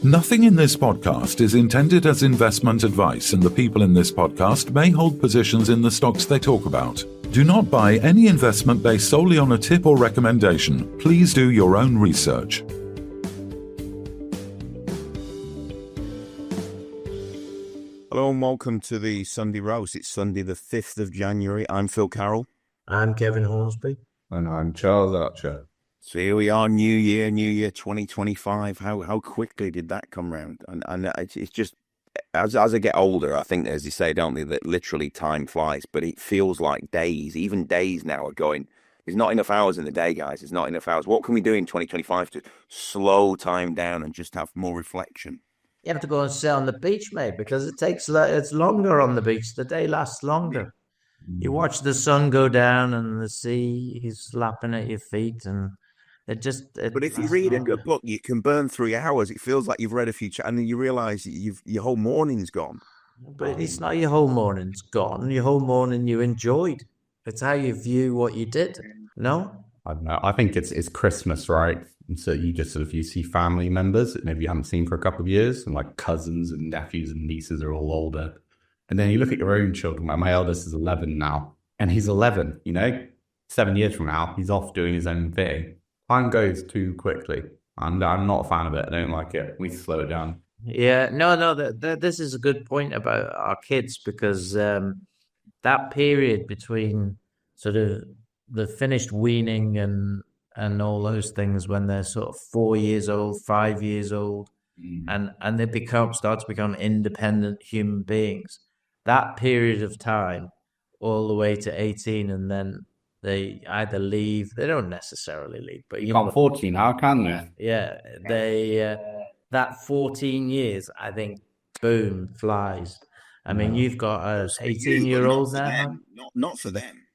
Nothing in this podcast is intended as investment advice, and the people in this podcast may hold positions in the stocks they talk about. Do not buy any investment based solely on a tip or recommendation. Please do your own research. Hello and welcome to the Sunday Roast. It's Sunday the 5th of January. I'm Phil Carroll. I'm Kevin Hornsby. And I'm Charles Archer. So here we are, New Year 2025. How quickly did that come round? And it's just, as I get older, I think, as you say, don't they, that literally time flies, but it feels like days. Even days now are going, there's not enough hours in the day, guys. There's not enough hours. What can we do in 2025 to slow time down and just have more reflection? You have to go and sit on the beach, mate, because it's longer on the beach. The day lasts longer. You watch the sun go down and the sea is lapping at your feet, and but if you read a good book, you can burn 3 hours. It feels like you've read a few, and then you realise your whole morning's gone. But it's not your whole morning's gone. Your whole morning you enjoyed. It's how you view what you did. No? I don't know. I think it's Christmas, right? And so you just you see family members that maybe you haven't seen for a couple of years, and like cousins and nephews and nieces are all older. And then you look at your own children. Like my eldest is 11 now, and he's 11, 7 years from now, he's off doing his own thing. Time goes too quickly, and I'm not a fan of it. I don't like it. We slow it down. Yeah, no. This is a good point about our kids, because that period between sort of the finished weaning and all those things, when they're sort of 4 years old, 5 years old, and they start to become independent human beings. That period of time, all the way to 18, and then they either leave. They don't necessarily leave, but you can't 14 now, can they? Yeah, they that 14 years, I think, boom, flies. I mean, you've got 18-year-olds now. Not for them.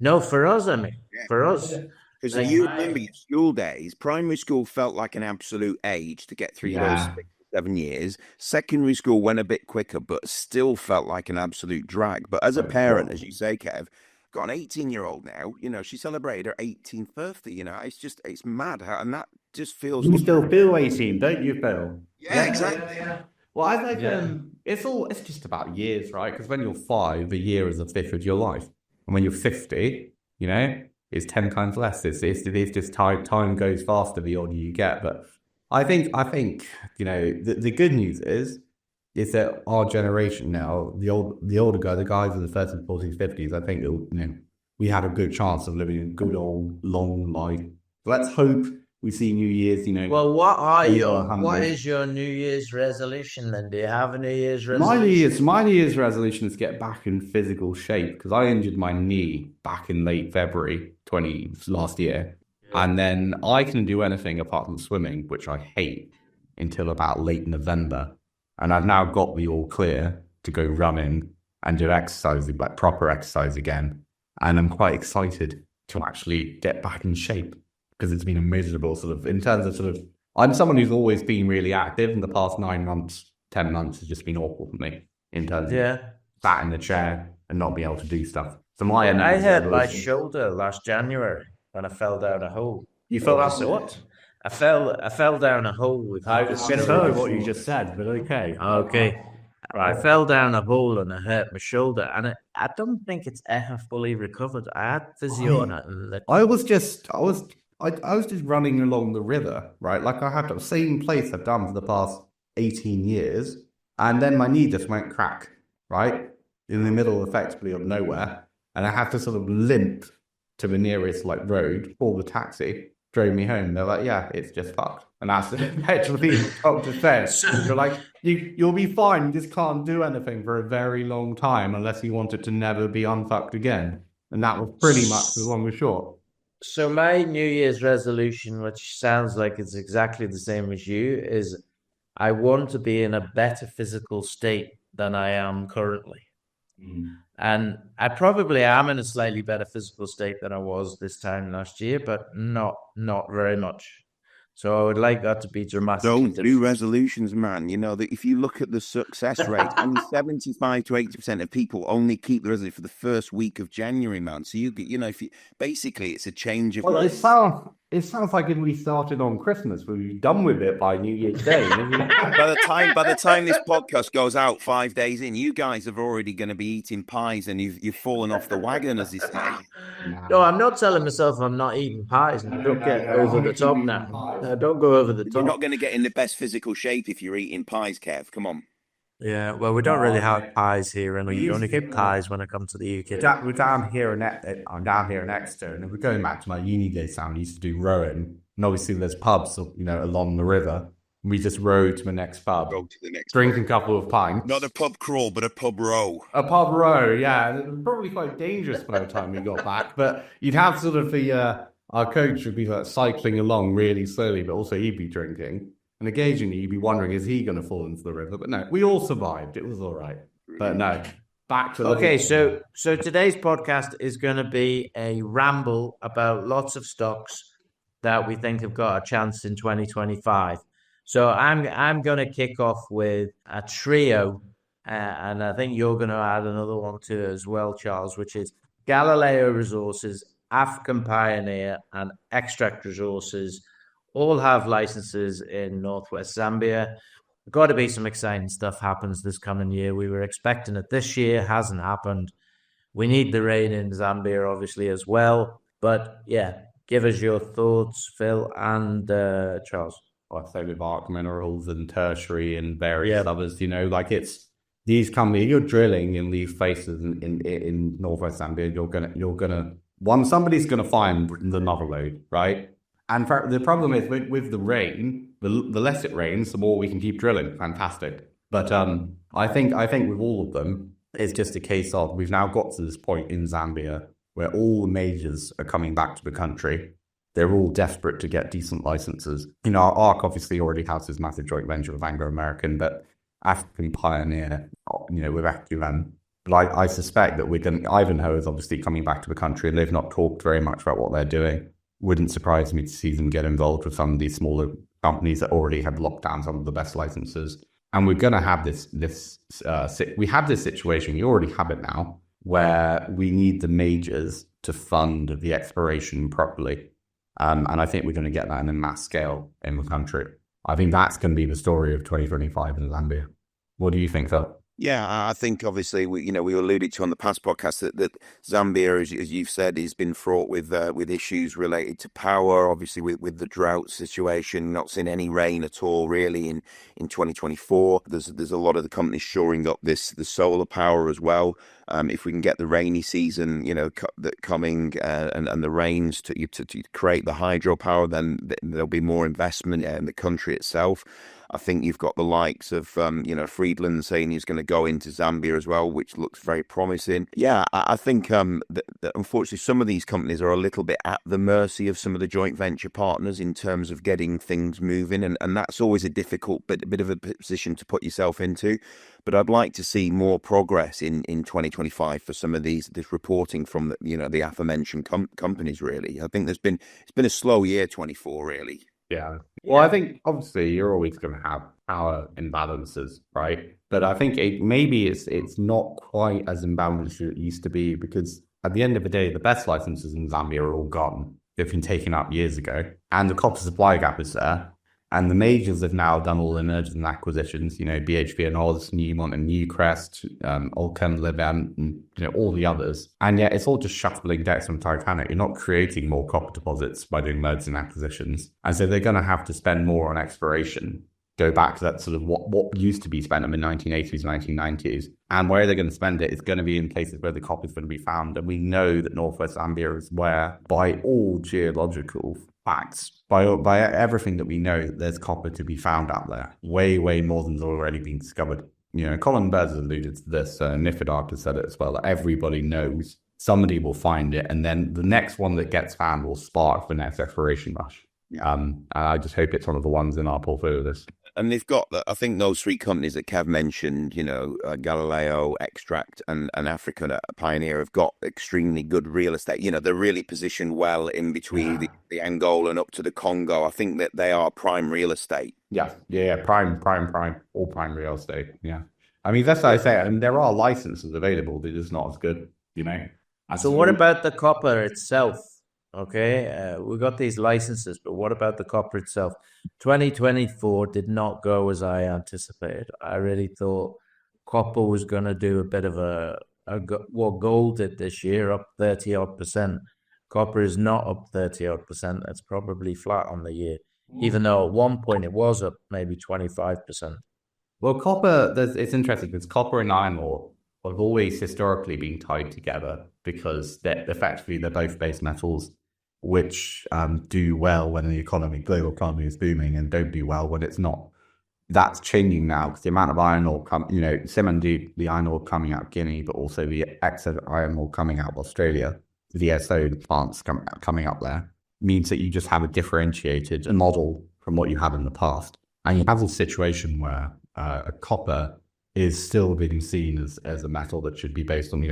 No, for us. I mean, for us. Because you remember your school days. Primary school felt like an absolute age to get through those 6 or 7 years. Secondary school went a bit quicker, but still felt like an absolute drag. But as a parent, as you say, Kev, got an 18-year-old now, she celebrated her 18th birthday, it's mad how, and that just feels... You still feel 18, don't you, Phil? Yeah, exactly. Yeah. Well, I think it's just about years, right? Because when you're 5, a year is a fifth of your life. And when you're 50, it's 10 times less. It's just time goes faster the older you get. But I think the good news is that our generation now, the older guys, the guys in the 30s, 40s, 50s, I think we had a good chance of living a good old long life. So let's hope we see New Year's. Well, what is your New Year's resolution then? Do you have a New Year's resolution? My New Year's resolution is to get back in physical shape, because I injured my knee back in late February last year, and then I can do anything apart from swimming, which I hate, until about late November. And I've now got the all clear to go running and do exercise, like proper exercise again. And I'm quite excited to actually get back in shape, because it's been a miserable in terms of I'm someone who's always been really active, and the past 9 months, 10 months has just been awful for me in terms of sat in the chair and not being able to do stuff. So I hurt my shoulder last January when I fell down a hole. You fell down what? I fell down a hole with. I just heard what you just said, but okay. Okay. Right. I fell down a hole and I hurt my shoulder, and I don't think it's ever fully recovered. I had physio on it. I was just running along the river, right? Like I had the same place I've done for the past 18 years, and then my knee just went crack, right? In the middle, effectively, of nowhere, and I had to sort of limp to the nearest road, call the taxi. Drove me home. They're like, yeah, it's just fucked. And that's literally what the doctor said. You're like, you'll be fine. You just can't do anything for a very long time unless you want it to never be unfucked again. And that was pretty much the long and short. So my New Year's resolution, which sounds like it's exactly the same as you, is I want to be in a better physical state than I am currently. And I probably am in a slightly better physical state than I was this time last year, but not very much. So I would like that to be dramatic. Don't do resolutions, man. That if you look at the success rate, only 75 to 80% of people only keep the resolution for the first week of January, man. So basically it's a change of. Well, It sounds like if we started on Christmas, we'd be done with it by New Year's Day. By the time this podcast goes out 5 days in, you guys are already going to be eating pies, and you've fallen off the wagon, as they say. No, I'm not telling myself I'm not eating pies. Don't get over the top now. Don't go over the top. You're not going to get in the best physical shape if you're eating pies, Kev. Come on. Yeah, well, we don't really have pies here, and we only get pies when I come to the UK. We're down here I'm down here in Exeter, and we're going back to my uni days. I used to do rowing, and obviously there's pubs, along the river. We just row to the next pub, drink a couple of pints. Not a pub crawl, but a pub row. A pub row, yeah. It was probably quite dangerous by the time we got back, but you'd have sort of our coach would be like cycling along really slowly, but also he'd be drinking. And occasionally you'd be wondering, is he going to fall into the river? But no, we all survived. It was all right. But no, back to Okay, so today's podcast is going to be a ramble about lots of stocks that we think have got a chance in 2025. So I'm going to kick off with a trio, and I think you're going to add another one to it as well, Charles, which is Galileo Resources, African Pioneer, and Extract Resources. All have licenses in northwest Zambia. Got to be some exciting stuff happens this coming year. We were expecting it this year, hasn't happened. We need the rain in Zambia, obviously, as well. But yeah, give us your thoughts, Phil and Charles. Well, I say with Arc Minerals and Tertiary and various others, it's these companies. You're drilling in these places in northwest Zambia. You're gonna somebody's gonna find the another load, right? And the problem is with the rain, the less it rains, the more we can keep drilling. Fantastic. But I think with all of them, it's just a case of we've now got to this point in Zambia where all the majors are coming back to the country. They're all desperate to get decent licenses. ARC obviously already has this massive joint venture with Anglo American, but African Pioneer, with Acumen. But I suspect that Ivanhoe is obviously coming back to the country, and they've not talked very much about what they're doing. Wouldn't surprise me to see them get involved with some of these smaller companies that already have locked down some of the best licenses. And we're going to have we have this situation, we already have it now, where we need the majors to fund the exploration properly. And I think we're going to get that in a mass scale in the country. I think that's going to be the story of 2025 in Zambia. What do you think, Phil? Yeah, I think obviously we alluded to on the past podcast that Zambia, as you've said, has been fraught with issues related to power. Obviously, with the drought situation, not seeing any rain at all really in 2024. There's a lot of the companies shoring up the solar power as well. If we can get the rainy season, coming and the rains to create the hydropower, then there'll be more investment in the country itself. I think you've got the likes of, Friedland saying he's going to go into Zambia as well, which looks very promising. Yeah, I think that unfortunately some of these companies are a little bit at the mercy of some of the joint venture partners in terms of getting things moving. And that's always a difficult bit of a position to put yourself into. But I'd like to see more progress in 2025 for some of this reporting from the aforementioned companies, really. I think it's been a slow year, 24, really. Yeah. Well, I think obviously you're always going to have power imbalances, right? But I think it's not quite as imbalanced as it used to be, because at the end of the day, the best licenses in Zambia are all gone. They've been taken up years ago, and the copper supply gap is there. And the majors have now done all the mergers and acquisitions, BHP and Oz, Newmont and Newcrest, Allkem, Livent, and all the others. And yet it's all just shuffling decks from Titanic. You're not creating more copper deposits by doing mergers and acquisitions. And so they're going to have to spend more on exploration, go back to that sort of what used to be spent in the 1980s, 1990s. And where they're going to spend it is going to be in places where the copper is going to be found. And we know that Northwest Zambia is where, by all geological facts, by everything that we know, there's copper to be found out there. Way, way more than's already been discovered. Colin Bird has alluded to this, Nifidart has said it as well, that everybody knows somebody will find it, and then the next one that gets found will spark the next exploration rush. I just hope it's one of the ones in our portfolio list. And they've got, I think those three companies that Kev mentioned, Galileo, Extract and African Pioneer have got extremely good real estate. They're really positioned well in between the Angola and up to the Congo. I think that they are prime real estate. Yeah. Prime, all prime real estate. Yeah. I mean, that's what I say. And there are licenses available. They're just not as good, So what about the copper itself? Okay, we got these licenses, but what about the copper itself? 2024 did not go as I anticipated. I really thought copper was going to do a bit of what gold did this year, up 30 odd percent. Copper is not up 30 odd percent. It's probably flat on the year, even though at one point it was up maybe 25%. Well, copper, it's interesting because copper and iron ore have always historically been tied together because effectively they're both base metals, which do well when the global economy is booming, and don't do well when it's not. That's changing now because the amount of iron ore, similarly the iron ore coming out of Guinea, but also the excess iron ore coming out of Australia, the DSO plants coming up there, means that you just have a differentiated model from what you had in the past. And you have a situation where copper is still being seen as a metal that should be based on,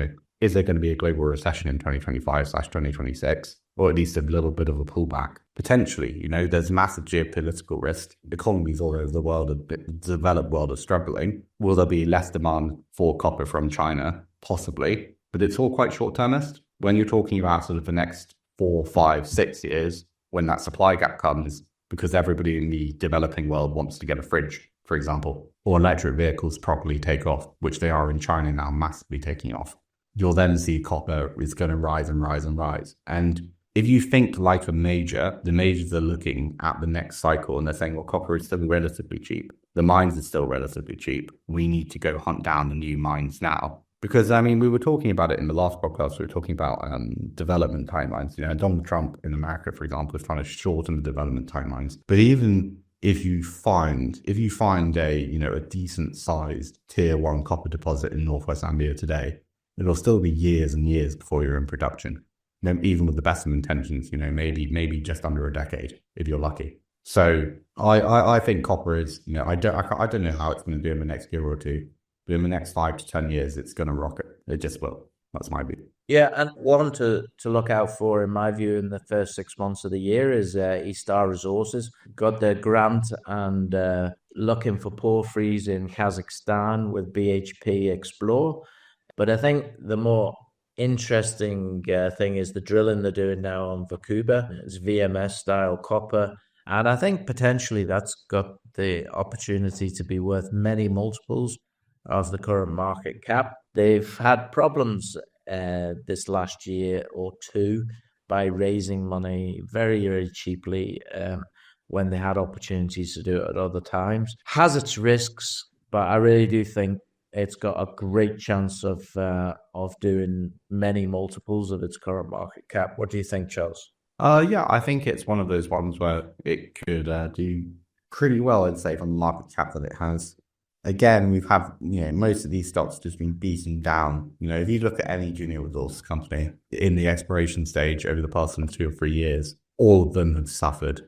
is there going to be a global recession in 2025/2026, or at least a little bit of a pullback? Potentially, there's massive geopolitical risk. Economies all over the world, the developed world, are struggling. Will there be less demand for copper from China? Possibly, but it's all quite short-termist. When you're talking about sort of the next 4, 5, 6 years, when that supply gap comes, because everybody in the developing world wants to get a fridge, for example, or electric vehicles properly take off, which they are in China now, massively taking off, you'll then see copper is going to rise and rise and rise. And if you think like the majors are looking at the next cycle and they're saying, well, copper is still relatively cheap. The mines are still relatively cheap. We need to go hunt down the new mines now. Because, we were talking about it in the last podcast. We were talking about development timelines. Donald Trump in America, for example, is trying to shorten the development timelines. But even if you find a decent sized tier 1 copper deposit in Northwest Zambia today, it'll still be years and years before you're in production. Even with the best of intentions, maybe just under a decade if you're lucky. So I think copper is, I don't know how it's going to do in the next year or two, but in the next 5 to 10 years, it's going to rocket. It just will. That's my view. Yeah, and one to look out for, in my view, in the first 6 months of the year is Star Resources. Got their grant and looking for porphyries in Kazakhstan with BHP Explore. But I think the more interesting thing is the drilling they're doing now on Vakuba. It's VMS style copper. And I think potentially that's got the opportunity to be worth many multiples of the current market cap. They've had problems this last year or two by raising money very, very cheaply when they had opportunities to do it at other times. Has its risks, but I really do think it's got a great chance of doing many multiples of its current market cap. What do you think, Charles? Yeah, I think it's one of those ones where it could do pretty well, I'd say, from the market cap that it has. Again, we've had, most of these stocks just been beaten down. If you look at any junior resource company in the exploration stage over the past 2 or 3 years, all of them have suffered,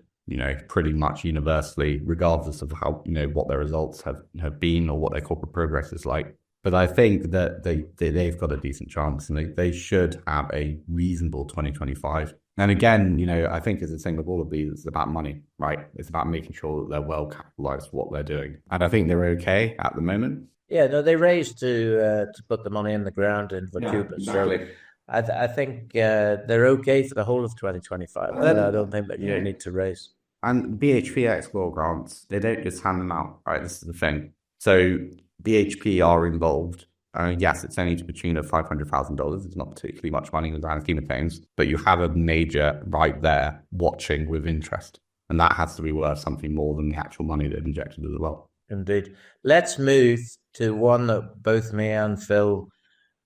pretty much universally, regardless of how, what their results have been or what their corporate progress is like. But I think that they've got a decent chance, and they should have a reasonable 2025. And again, I think as a thing with all of these, it's about money, right? It's about making sure that they're well capitalized for what they're doing. And I think they're okay at the moment. Yeah, no, they raised to put the money in the ground in Vakuba. Yeah, exactly. So I think they're okay for the whole of 2025. I don't think that you need to raise. And BHP Export grants, they don't just hand them out, right? This is the thing. So BHP are involved. Yes, it's only to the tune of $500,000. It's not particularly much money in the grand scheme of things, but you have a major right there watching with interest. And that has to be worth something more than the actual money they've injected as well. Indeed. Let's move to one that both me and Phil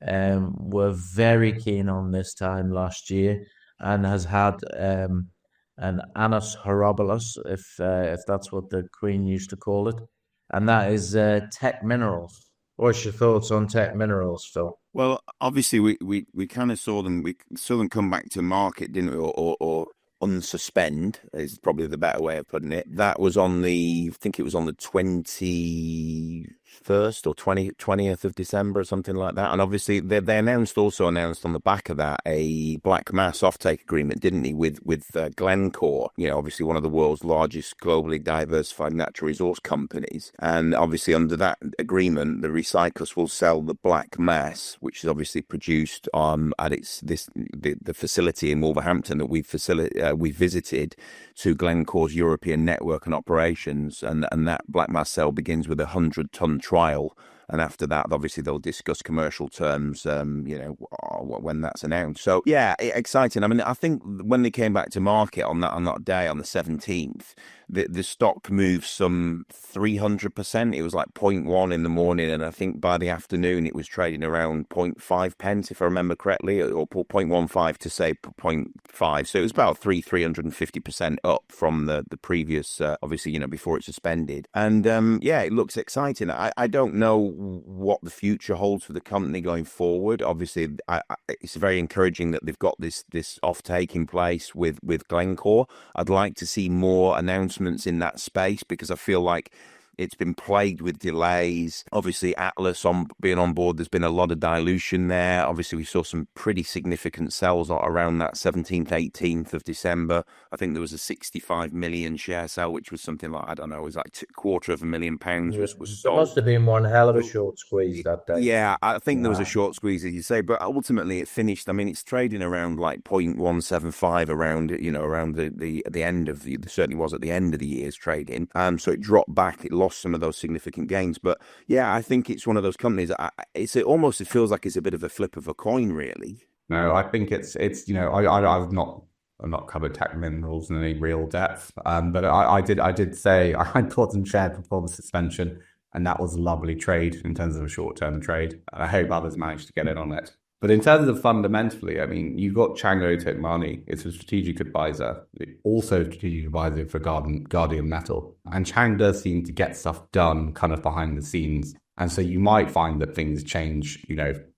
were very keen on this time last year, and has had an annus horribilis, if that's what the Queen used to call it, and that is Teck Minerals. What's your thoughts on Teck Minerals, Phil? Well, obviously we kind of saw them come back to market, didn't we, or unsuspend is probably the better way of putting it. That was on I think it was on the 23rd 1st or 20th of December or something like that. And obviously they announced on the back of that a black mass offtake agreement, didn't he, with Glencore, obviously one of the world's largest globally diversified natural resource companies. And obviously under that agreement, the recyclers will sell the black mass, which is obviously produced at the facility in Wolverhampton that we visited, to Glencore's European network and operations. And that black mass sale begins with a 100-ton trial, and after that obviously they'll discuss commercial terms when that's announced. So yeah, exciting. I mean, I think when they came back to market on that day, on the 17th, the stock moved some 300%. It was like 0.1 in the morning, and I think by the afternoon it was trading around 0.5 pence, if I remember correctly, or 0.15 to say 0.5. So it was about 350% up from the previous, obviously, before it suspended. And yeah, it looks exciting. I don't know what the future holds for the company going forward. Obviously, it's very encouraging that they've got this offtake in place with Glencore. I'd like to see more announcements in that space, because I feel like it's been plagued with delays. Obviously, Atlas being on board, there's been a lot of dilution there. Obviously, we saw some pretty significant sells around that 17th, 18th of December. I think there was a 65 million share sale, which was something like, I don't know, it was like £250,000 was sold. There must have been one hell of a short squeeze that day. Yeah, I think there was a short squeeze, as you say, but ultimately it finished. I mean, it's trading around like 0.175 around the end of the, certainly was at the end of the year's trading. So it dropped back. It lost some of those significant gains. But yeah, I think it's one of those companies. It feels like it's a bit of a flip of a coin, really. No, I think it's I've not covered tech minerals in any real depth, but I did say I bought some shares before the suspension, and that was a lovely trade in terms of a short-term trade. I hope others managed to get in on it. But in terms of fundamentally, I mean, you've got Chango Tekmani. It's a strategic advisor, also a strategic advisor for Guardian Metal. And Chang does seem to get stuff done kind of behind the scenes. And so you might find that things change,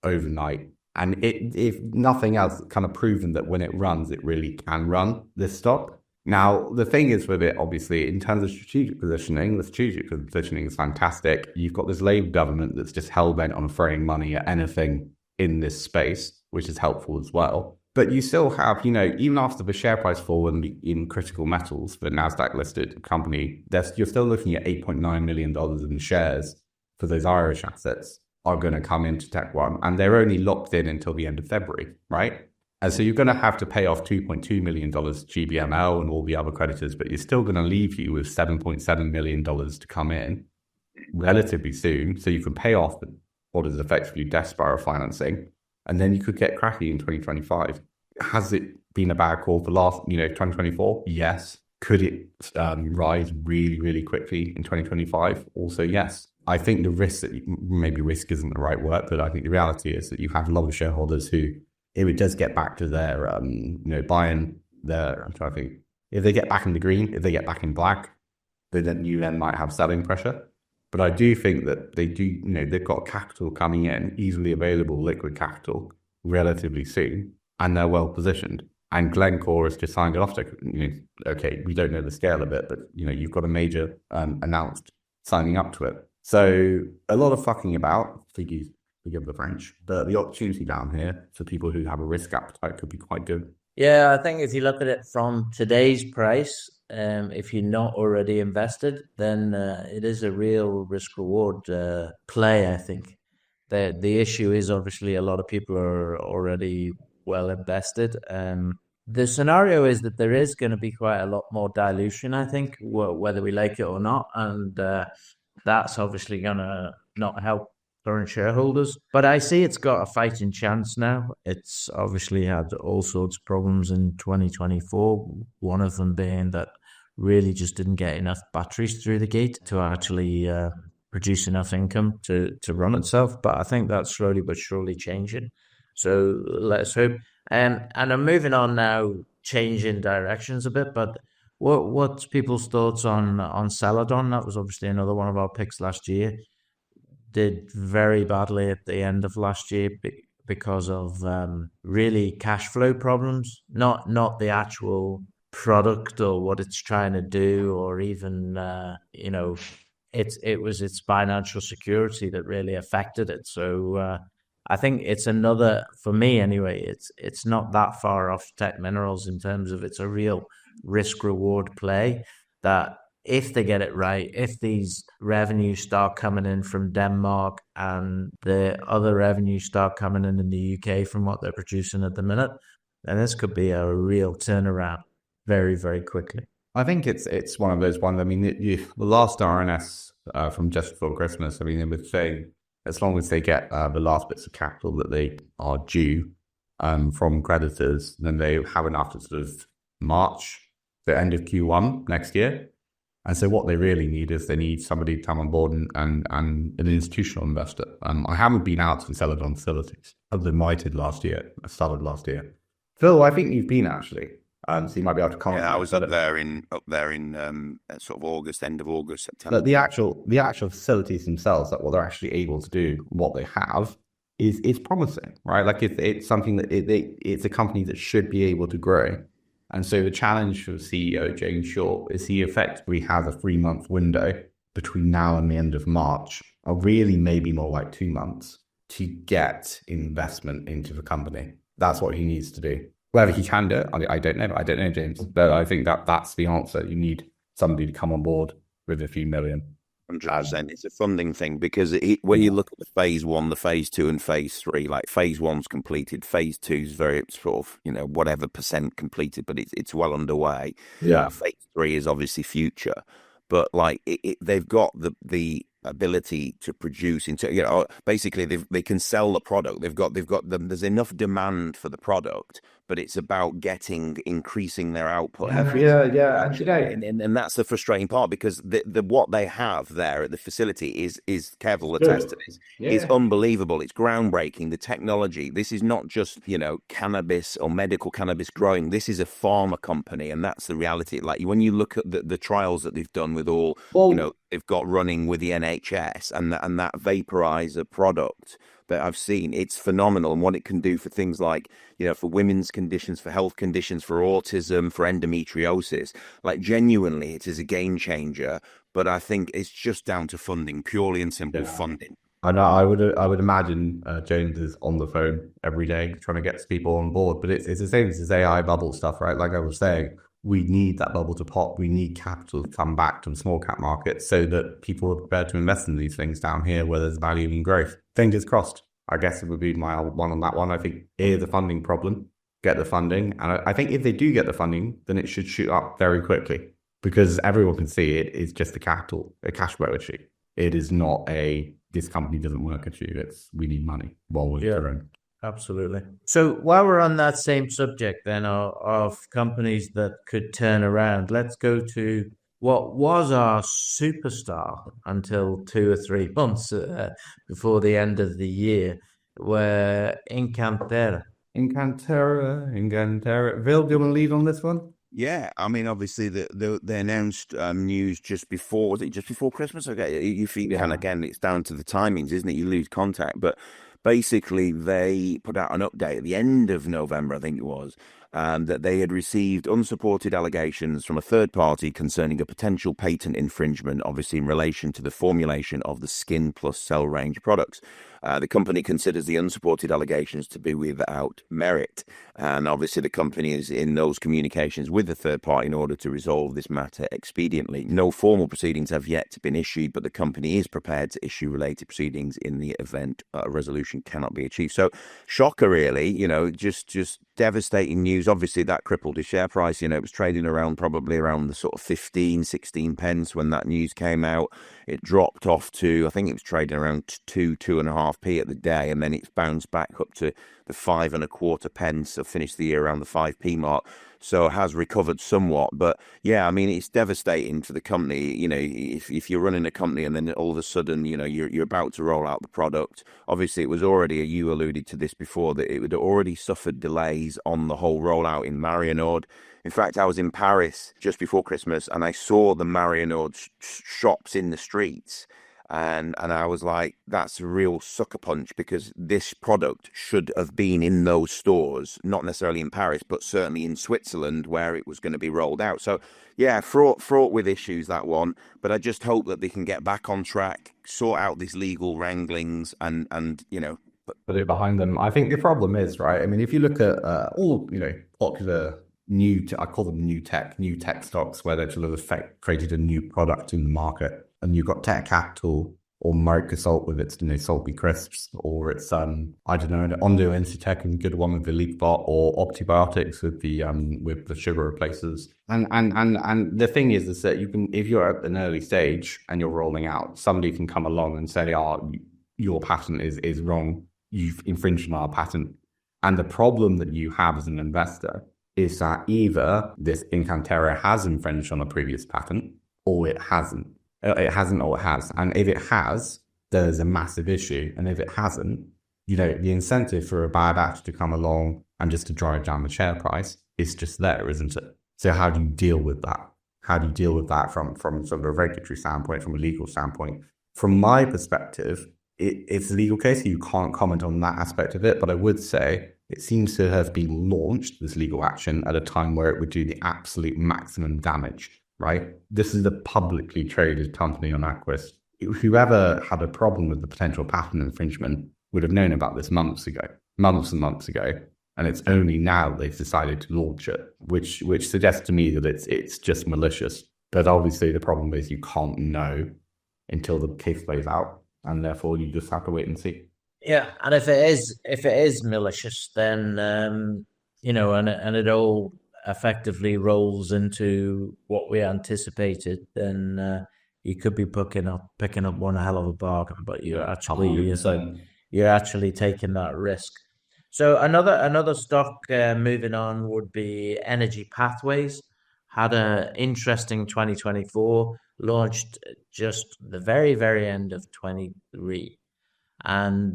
overnight. And if nothing else, kind of proven that when it runs, it really can run, this stock. Now, the thing is with it, obviously, in terms of strategic positioning, the strategic positioning is fantastic. You've got this Labour government that's just hell-bent on throwing money at anything in this space, which is helpful as well. But you still have, even after the share price fall in critical metals, the NASDAQ listed company, you're still looking at $8.9 million in shares for those Irish assets are going to come into Tech One, and they're only locked in until the end of February, right? And so you're going to have to pay off $2.2 million to GBML and all the other creditors, but you're still going to leave you with $7.7 million to come in relatively soon, so you can pay off what is effectively Death Spiral financing, and then you could get cracking in 2025. Has it been a bad call for 2024? Yes. Could it rise really, really quickly in 2025? Also, yes. I think the risk maybe risk isn't the right word, but I think the reality is that you have a lot of shareholders who, if it does get back to their, buying their, I'm trying to think, if they get back in the green, if they get back in black, then you might have selling pressure. But I do think that they do, they've got capital coming in, easily available liquid capital, relatively soon, and they're well positioned. And Glencore has just signed it off. Okay, we don't know the scale of it, but you've got a major announced signing up to it. So a lot of fucking about, forgive the French, but the opportunity down here for people who have a risk appetite could be quite good. Yeah, I think if you look at it from today's price, if you're not already invested, then it is a real risk-reward play, I think. The issue is obviously a lot of people are already well invested. The scenario is that there is going to be quite a lot more dilution, I think, whether we like it or not. And that's obviously going to not help current shareholders. But I see it's got a fighting chance now. It's obviously had all sorts of problems in 2024, one of them being that really just didn't get enough batteries through the gate to actually produce enough income to run itself. But I think that's slowly but surely changing. So let's hope. And I'm moving on now, changing directions a bit, but what's people's thoughts on Celadon? That was obviously another one of our picks last year. Did very badly at the end of last year because of really cash flow problems, not the actual product or what it's trying to do, or even it was its financial security that really affected it. So I think it's another, for me anyway, it's not that far off Tech Minerals in terms of it's a real risk reward play that if they get it right, if these revenues start coming in from Denmark and the other revenues start coming in the UK from what they're producing at the minute, then this could be a real turnaround very, very quickly. I think it's one of those ones. I mean, the last RNS from just before Christmas, I mean, it was saying as long as they get the last bits of capital that they are due from creditors, then they have enough to sort of March, the end of Q1 next year. And so what they really need is they need somebody to come on board and an institutional investor. I haven't been out to Celadon facilities, other than I did last year. I started last year. Phil, I think you've been actually. So you might be able to comment. Yeah, I was up there in sort of August, end of August, September. But the actual facilities themselves, like what they're actually able to do, what they have, is promising, right? Like it's something that it's a company that should be able to grow. And so the challenge for CEO James Short is he effectively has a 3-month window between now and the end of March, or really maybe more like 2 months, to get investment into the company. That's what he needs to do. Whether he can do it, I don't know. I don't know, James. But I think that's the answer. You need somebody to come on board with a few million. 100%. It's a funding thing because when you look at the phase 1, the phase 2 and phase 3, like phase 1's completed, phase 2's very sort of, whatever percent completed, but it's well underway. Yeah. Phase 3 is obviously future, but like they've got the ability to produce into, basically they can sell the product. There's enough demand for the product, but it's about increasing their output. And that's the frustrating part because the what they have there at the facility is Kev will attest to this. It's unbelievable. It's groundbreaking. The technology. This is not just cannabis or medical cannabis growing. This is a pharma company, and that's the reality. Like when you look at the trials that they've done with all they've got running with the NHS and that vaporizer product that I've seen, it's phenomenal. And what it can do for things like, for women's conditions, for health conditions, for autism, for endometriosis, like genuinely it is a game changer. But I think it's just down to funding, purely and simple funding. I know. I would imagine Jones is on the phone every day trying to get people on board. But it's the same as this AI bubble stuff, right? Like I was saying, we need that bubble to pop. We need capital to come back to the small cap market so that people are prepared to invest in these things down here where there's value and growth. Fingers crossed. I guess it would be my one on that one. I think it is a funding problem. Get the funding. And I think if they do get the funding, then it should shoot up very quickly because everyone can see it is just a cash flow issue. It is not this company doesn't work issue. It's we need money while we're growing. Absolutely. So while we're on that same subject then of companies that could turn around, let's go to what was our superstar until 2 or 3 months before the end of the year, were Incantera. Incantera. Vil, do you want to lead on this one? Yeah, I mean, obviously they announced news just before. Was it just before Christmas? Okay, you think again, it's down to the timings, isn't it? You lose contact, but basically they put out an update at the end of November, I think it was, that they had received unsupported allegations from a third party concerning a potential patent infringement, obviously in relation to the formulation of the Skin Plus Cell range products. The company considers the unsupported allegations to be without merit. And obviously the company is in those communications with the third party in order to resolve this matter expediently. No formal proceedings have yet been issued, but the company is prepared to issue related proceedings in the event a resolution cannot be achieved. So shocker really, just devastating news. Obviously that crippled the share price. It was trading probably around the sort of 15, 16 pence when that news came out. It dropped off to, I think it was trading around 2.5p at the day, and then it's bounced back up to the 5.25 pence, so finished the year around the 5p mark. So it has recovered somewhat, but yeah, I mean, it's devastating for the company. If you're running a company and then all of a sudden, you're about to roll out the product. Obviously, it was already, you alluded to this before, that it had already suffered delays on the whole rollout in Marionord. In fact, I was in Paris just before Christmas and I saw the Marionord shops in the streets. And I was like, that's a real sucker punch, because this product should have been in those stores, not necessarily in Paris, but certainly in Switzerland, where it was going to be rolled out. So yeah, fraught with issues, that one. But I just hope that they can get back on track, sort out these legal wranglings, and put it behind them. I think the problem is, right, I mean, if you look at all, popular I call them new tech stocks, where they've sort of created a new product in the market, and you've got Tech Capital or Microsoft with its, Salty Crisps, or it's, I don't know, ONDO Incitec, and good one with the LeapBot, or Optibiotics with the sugar replacers. And the thing is that you can, if you're at an early stage and you're rolling out, somebody can come along and say, your patent is wrong, you've infringed on our patent. And the problem that you have as an investor is that either this Incanterra has infringed on a previous patent, or it hasn't. It hasn't, or it has. And if it has, there's a massive issue. And if it hasn't, the incentive for a bad act to come along and just to drive down the share price is just there, isn't it? So how do you deal with that? How do you deal with that from sort of a regulatory standpoint, from a legal standpoint? From my perspective, it's a legal case, so you can't comment on that aspect of it. But I would say it seems to have been launched, this legal action, at a time where it would do the absolute maximum damage, right? This is a publicly traded company on Aquis. Whoever had a problem with the potential patent infringement would have known about this months and months ago. And it's only now they've decided to launch it, which suggests to me that it's just malicious. But obviously the problem is you can't know until the case plays out, and therefore you just have to wait and see. Yeah, and if it is malicious, then and it all effectively rolls into what we anticipated, then you could be picking up one hell of a bargain, but you're actually taking that risk. So another stock moving on would be Energy Pathways. Had an interesting 2024, launched just the very, very end of 23, and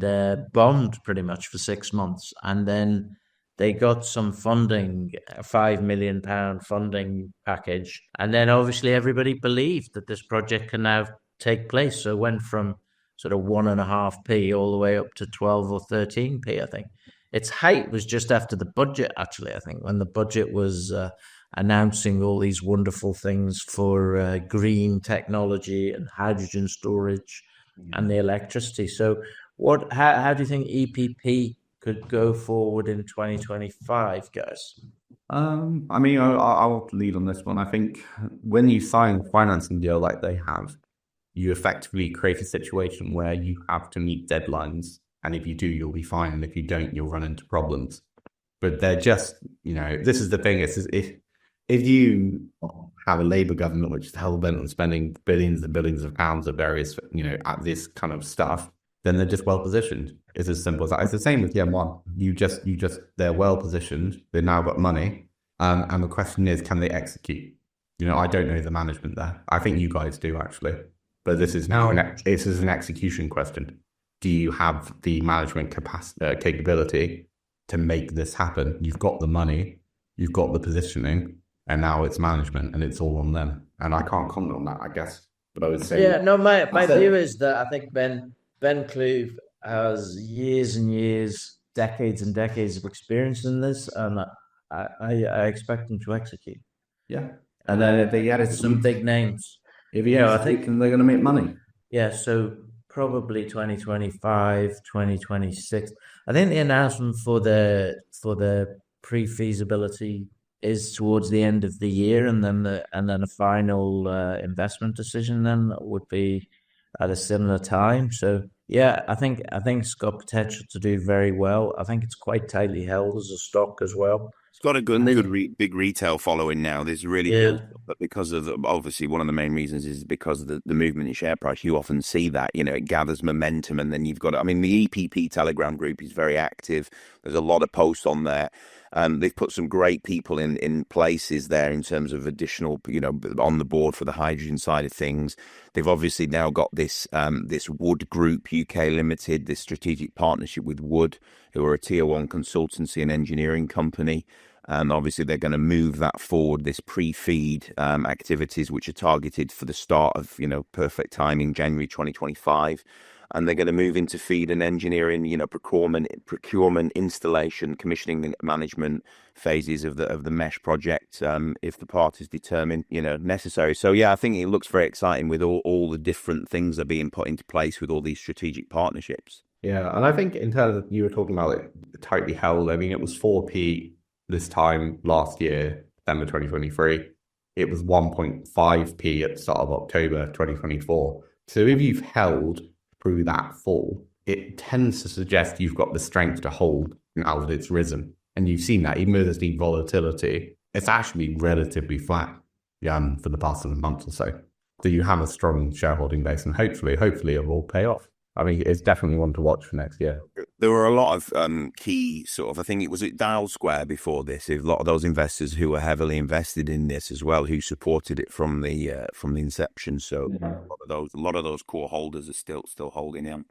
bombed pretty much for 6 months. And then they got some funding, a £5 million funding package. And then obviously everybody believed that this project can now take place. So it went from sort of 1.5p all the way up to 12 or 13p, I think. Its height was just after the budget, actually, I think, when the budget was announcing all these wonderful things for green technology and hydrogen storage and the electricity. So how do you think EPP could go forward in 2025, guys? I'll lead on this one. I think when you sign a financing deal like they have, you effectively create a situation where you have to meet deadlines. And if you do, you'll be fine. And if you don't, you'll run into problems. But they're just, this is the thing. It's if you have a Labour government which is hell-bent on spending billions and billions of pounds of various, at this kind of stuff, then they're just well-positioned. It's as simple as that. It's the same with Yen1. They're well-positioned. They've now got money. And the question is, can they execute? I don't know the management there. I think you guys do, actually. But this is now an execution question. Do you have the management capability to make this happen? You've got the money, you've got the positioning, and now it's management, and it's all on them. And I can't comment on that, I guess. But I would say, my view is that I think Ben Kluve has years and years, decades and decades of experience in this, and I expect him to execute. Yeah, and then if they added some big names, I think they're going to make money. Yeah, so probably 2025, 2026. I think the announcement for the pre-feasibility is towards the end of the year, and then a final investment decision then would be at a similar time. So yeah, I think it's got potential to do very well. I think it's quite tightly held as a stock as well. It's got a good big retail following now. There's really good, but because of obviously one of the main reasons is because of the movement in share price. You often see that, it gathers momentum, and then you've got, the EPP Telegram group is very active. There's a lot of posts on there. They've put some great people in places there in terms of additional, on the board for the hydrogen side of things. They've obviously now got this Wood Group UK Limited, this strategic partnership with Wood, who are a tier 1 consultancy and engineering company. Obviously, they're going to move that forward, this pre-feed activities, which are targeted for the start of, perfect timing, January 2025. And they're going to move into feed and engineering, procurement, installation, commissioning, and management phases of the mesh project, if the parties determine, necessary. So yeah, I think it looks very exciting with all the different things that are being put into place with all these strategic partnerships. Yeah, and I think in terms of, you were talking about it tightly held. I mean, it was 4p this time last year, December 2023. It was 1.5p at the start of October 2024. So if you've held through that fall, it tends to suggest you've got the strength to hold now that it's risen. And you've seen that, even though there's been volatility, it's actually relatively flat for the past month or so. So you have a strong shareholding base, and hopefully it will pay off. I mean, it's definitely one to watch for next year. There were a lot of key sort of, I think it was at Dial Square before this, a lot of those investors who were heavily invested in this as well, who supported it from the inception. So a lot of those core holders are still holding in.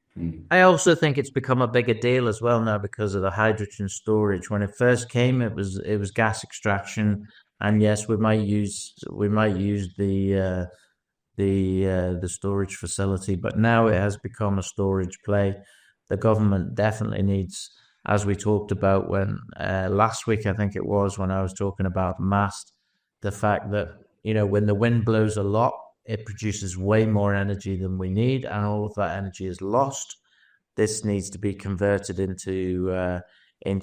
I also think it's become a bigger deal as well now because of the hydrogen storage. When it first came, it was gas extraction, and yes, we might use the storage facility, but now it has become a storage play. The government definitely needs, as we talked about when last week, I think it was, when I was talking about MAST, the fact that, when the wind blows a lot, it produces way more energy than we need, and all of that energy is lost. This needs to be converted into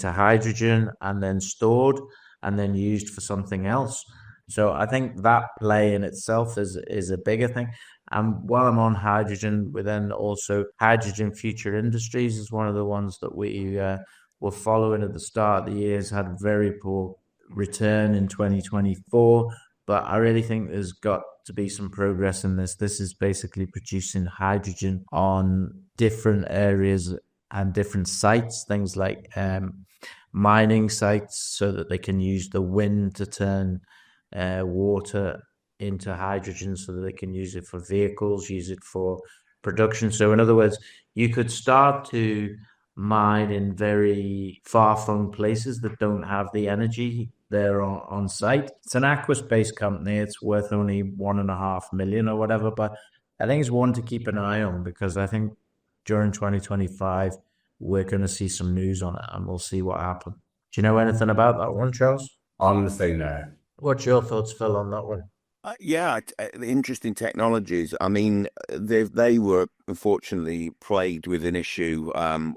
hydrogen and then stored and then used for something else. So I think that play in itself is a bigger thing. And while I'm on hydrogen, we then also Hydrogen Future Industries is one of the ones that we were following at the start of the year. Has had very poor return in 2024, but I really think there's got to be some progress in this. This is basically producing hydrogen on different areas and different sites, things like mining sites, so that they can use the wind to turn water into hydrogen, so that they can use it for vehicles, use it for production. So in other words, you could start to mine in very far-flung places that don't have the energy there on site. It's an Aquis-based company. It's worth only 1.5 million or whatever, but I think it's one to keep an eye on, because I think during 2025 we're going to see some news on it, and we'll see what happens. Do you know anything about that one, Charles? I'm going to say no. What's your thoughts, Phil, on that one? Interesting technologies. I mean, they were unfortunately plagued with an issue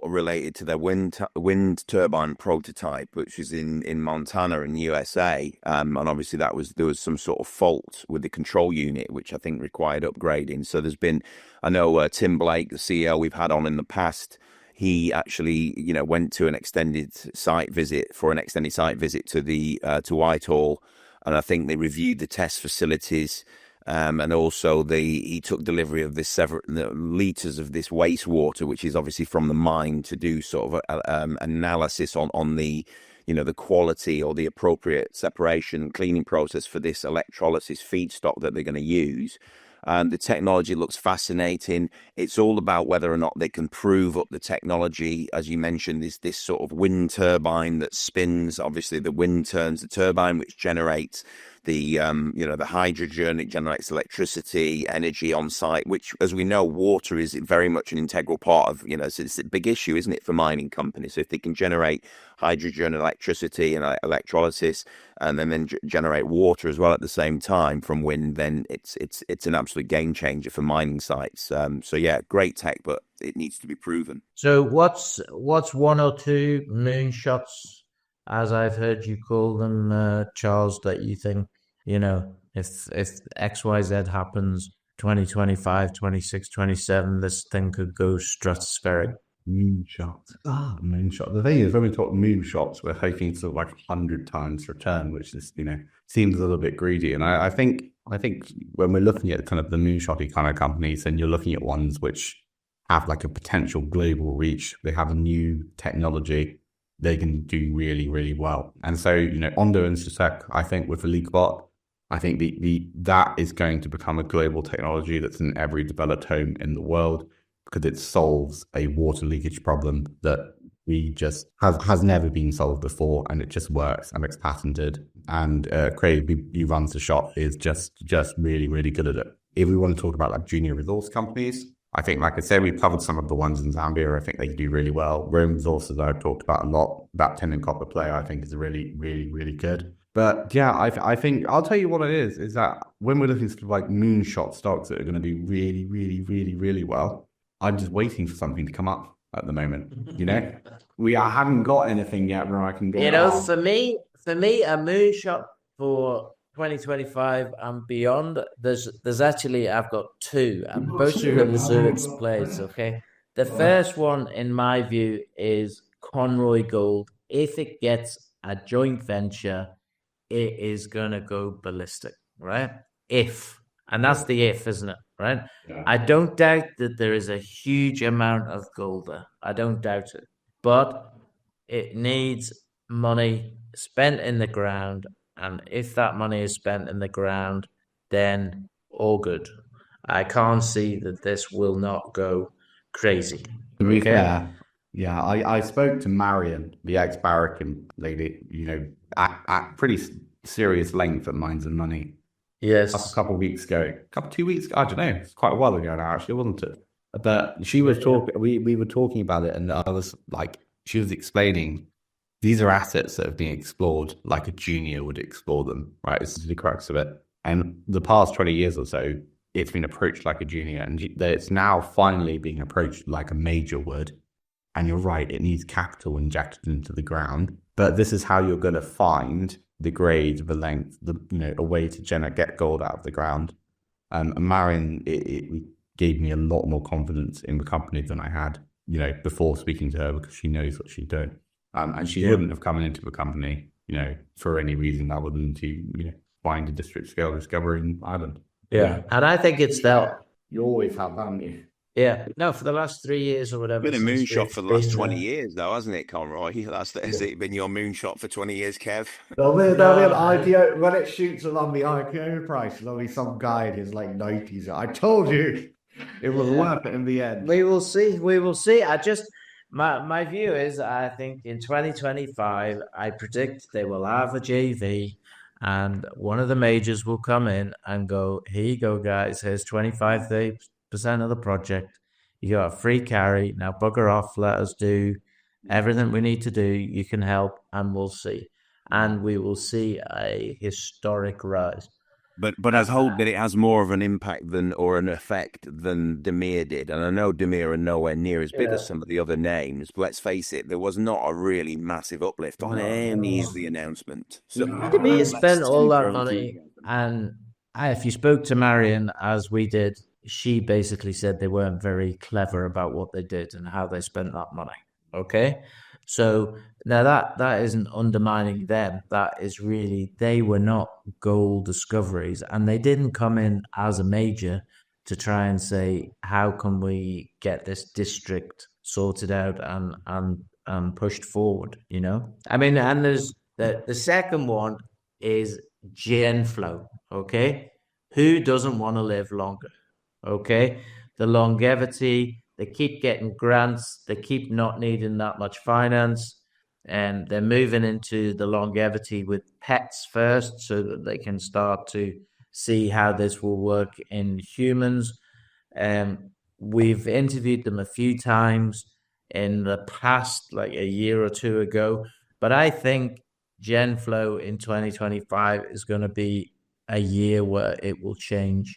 related to their wind turbine prototype, which is in Montana in USA, and obviously there was some sort of fault with the control unit, which I think required upgrading. So there's been, I know Tim Blake, the CEO we've had on in the past, he actually went to an extended site visit to Whitehall. And I think they reviewed the test facilities, and also he took delivery of this several liters of this wastewater, which is obviously from the mine, to do sort of analysis on the the quality or the appropriate separation cleaning process for this electrolysis feedstock that they're going to use. The technology looks fascinating. It's all about whether or not they can prove up the technology. As you mentioned, this sort of wind turbine that spins. Obviously, the wind turns the turbine, which generates the the hydrogen. It generates electricity, energy on site, which, as we know, water is very much an integral part of, so it's a big issue, isn't it, for mining companies? So if they can generate hydrogen, electricity, and electrolysis, and then generate water as well at the same time from wind, then it's an absolute game changer for mining sites. So yeah, great tech, but it needs to be proven. So what's one or two moonshots, as I've heard you call them, Charles, that you think, if XYZ happens, 2025, 26, 27, this thing could go stratospheric? Moonshot. Moonshot. The thing is, when we talk moonshots, we're hoping sort of like 100 times return, which is, seems a little bit greedy. And I think when we're looking at kind of the moonshotty kind of companies, and you're looking at ones which have like a potential global reach, they have a new technology, they can do really, really well. And so, ONDO and Stratec, I think with the LeakBot, I think that is going to become a global technology that's in every developed home in the world, because it solves a water leakage problem that we just has never been sold before, and it just works, and it's patented. And Craig, who runs the shop, is just really, really good at it. If we want to talk about like junior resource companies, I think, like I said, we've covered some of the ones in Zambia. I think they do really well. Rome Resources, I've talked about a lot. That tin and copper play, I think, is really, really, really good. But yeah, I think I'll tell you what it is that when we're looking for like moonshot stocks that are going to do really, really, really, really well, I'm just waiting for something to come up at the moment. I haven't got anything yet where I can go. For me, a moonshot for 2025 and beyond, there's actually, I've got two, and both of them reserves plays. Okay, the first one, in my view, is Conroy Gold. If it gets a joint venture, it is gonna go ballistic, right? And that's the if, isn't it? Right? Yeah. I don't doubt that there is a huge amount of gold there. I don't doubt it, but it needs money spent in the ground. And if that money is spent in the ground, then all good. I can't see that this will not go crazy. To be fair, yeah, I spoke to Marion, the ex-Barrickin lady, at pretty serious length at Mines and Money. Yes. A couple of weeks ago. 2 weeks ago, I don't know. It's quite a while ago now, actually, wasn't it? But she was talking, we were talking about it, and I was like, she was explaining, these are assets that have been explored like a junior would explore them, right? This is the crux of it. And the past 20 years or so, it's been approached like a junior, and it's now finally being approached like a major would. And you're right, it needs capital injected into the ground. But this is how you're going to find the grade, the length, a way to get gold out of the ground. And Marion, it gave me a lot more confidence in the company than I had, before speaking to her, because she knows what she's doing. And she wouldn't have come into the company, for any reason other than to, find a district scale discovery in Ireland. Yeah. And I think it's that. You always have, haven't you? Yeah. No, for the last 3 years or whatever. Been a moonshot for the last 20 years, though, hasn't it, Conroy? Has it been your moonshot for 20 years, Kev? There'll be an IPO, when it shoots along the IPO price, there'll be some guy in his late 90s. I told you it was worth it in the end. We will see. My view is, I think in 2025, I predict they will have a JV, and one of the majors will come in and go, here you go, guys, here's 25-30% of the project. You got a free carry. Now bugger off, let us do everything we need to do. You can help, and we'll see. And we will see a historic rise. But I hope that it has more of an impact or an effect than Demir did. And I know Demir are nowhere near as big as some of the other names, but let's face it, there was not a really massive uplift on any of the announcement. So Demir spent all that money, and if you spoke to Marion, as we did, she basically said they weren't very clever about what they did and how they spent that money. Okay? So now that isn't undermining them. That is really, they were not gold discoveries, and they didn't come in as a major to try and say, how can we get this district sorted out and pushed forward, I mean, and there's the second one is GENF, okay? Who doesn't want to live longer? Okay? The longevity. They keep getting grants. They keep not needing that much finance. And they're moving into the longevity with pets first so that they can start to see how this will work in humans. We've interviewed them a few times in the past, like a year or two ago. But I think GenFlow in 2025 is going to be a year where it will change.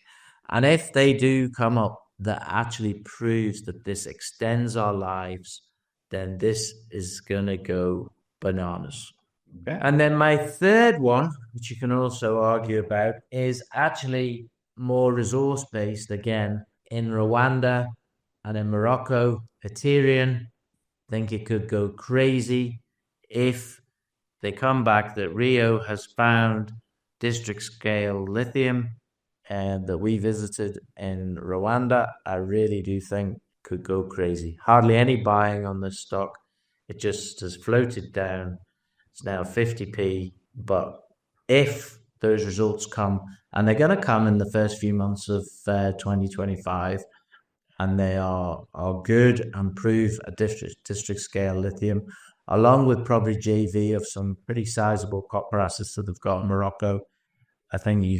And if they do come up that actually proves that this extends our lives, then this is going to go bananas. Okay. And then my third one, which you can also argue about, is actually more resource-based again in Rwanda and in Morocco. Ethereum, I think it could go crazy if they come back that Rio has found district-scale lithium and that we visited in Rwanda. I really do think could go crazy. Hardly any buying on this stock. It just has floated down. It's now 50p. But if those results come, and they're going to come in the first few months of 2025, and they are good and prove a district scale lithium, along with probably JV of some pretty sizable copper assets that they've got in Morocco. I think you